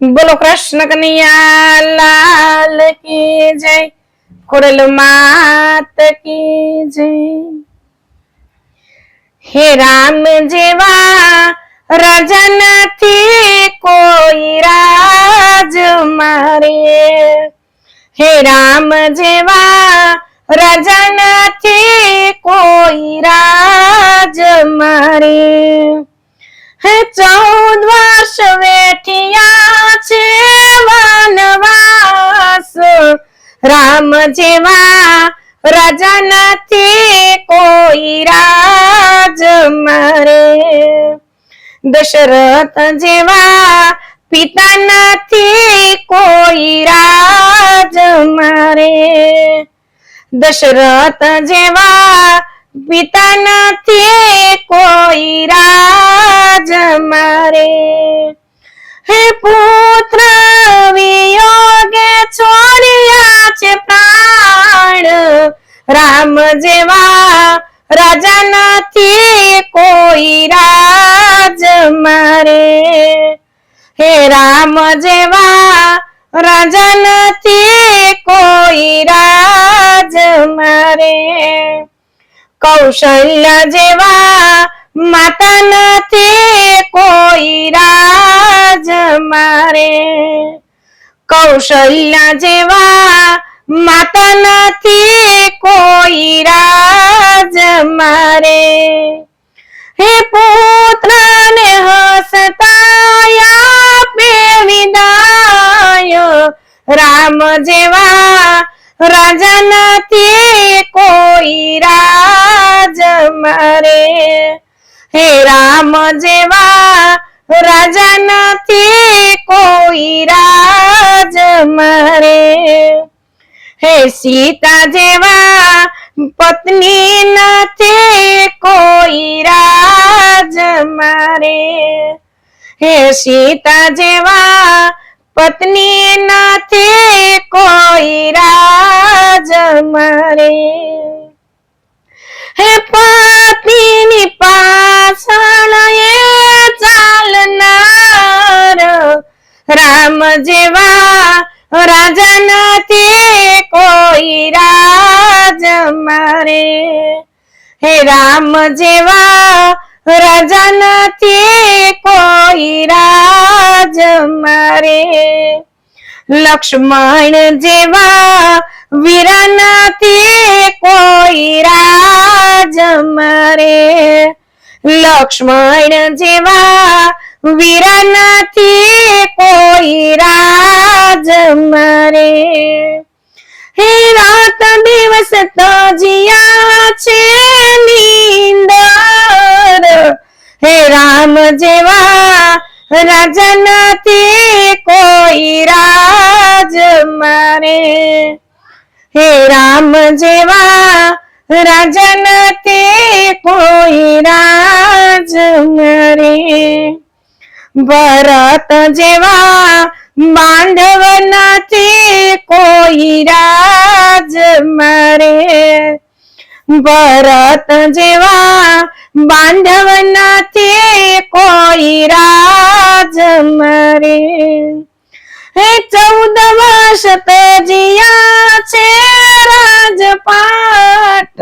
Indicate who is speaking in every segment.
Speaker 1: बोलो कृष्ण कन्हैया लाल की जय। खोड़ल मात की जय। हे राम जेवा राजा નથી કોઈ રાજ મારે। હે રામ જેવા રાજા નથી કોઈ રાજ મારે। હે 14 વર્ષ વેઠિયા છે વનવાસ। રામ જેવા રાજા નથી કોઈ રાજ મારે। દશરથ જેવા પિતા નથી કોઈ રાજ મારે। દશરથ જેવા પિતા નથી કોઈ રાજ મારે। હે પુત્ર વિયોગે છોડ્યા છે પ્રાણ। રામ જેવા રાજા નથી કોઈ રાજ મારે। હે રામ જેવા રાજા નથી કોઈ રાજ મારે। કૌશલ્ય જેવા માતા નથી કોઈ રાજ મારે। કૌશલ્ય જેવા માતા નથી કોઈ રાજ મારે। હે પુત્ર ને હસતા આપે વિદાય। રામ જેવા રાજા નથી કોઈ રાજ મારે। હે રામ જેવા રાજા નથી કોઈ રાજ મારે। હે સીતા જેવા પત્ની નથી કોઈ રાજ મારે। હે સીતા જેવા પત્ની નથી કોઈ રાજ મારે। હે પતિની પાછળ એ ચાલનાર। રામ જેવા રાજા નથી કોઈ રાજ મારે। હે રામ જેવા રાજા નથી કોઈ રાજ મારે। લક્ષ્મણ જેવા વીર નથી કોઈ રાજ મારે। લક્ષ્મણ જેવા વીર નથી કોઈ રાજ મારે। હે રાત દિવસ તજિયા છે નીંદર। હે રામ જેવા રાજા નથી કોઈ રાજ મારે। હે રામ જેવા રાજા નથી કોઈ રાજ મારે। ભરત જેવા બાંધવ નથી કોઈ રાજ મારે। ભરત જેવા બાંધવ નથી કોઈ રાજ મારે। હે 14 વર્ષ તજિયા છે રાજપાટ।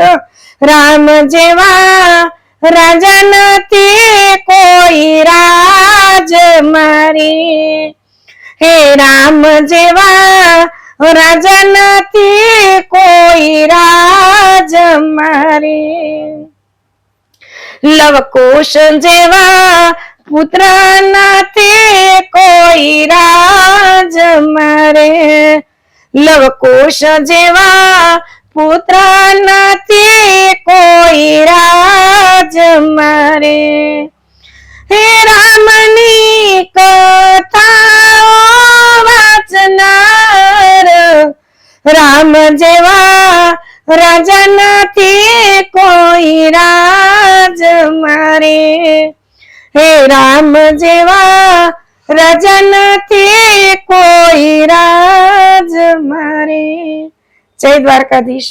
Speaker 1: રામ જેવા રાજા નથી કોઈ રાજ મારે। હે રામ જેવા રાજા નથી કોઈ રાજ મારે। લવકુશ જેવા પુત્ર નથી કોઈ રાજ મારે। લવકુશ જેવા પુત્ર નથી કોઈ રાજ મારે। હે રામની કથાઓ વાંચનાર। રામ જેવા રાજા નથી કોઈ રાજ મારે। હે રામ જેવા રાજા નથી કોઈ રાજ મારે। જય દ્વારકાધીશ।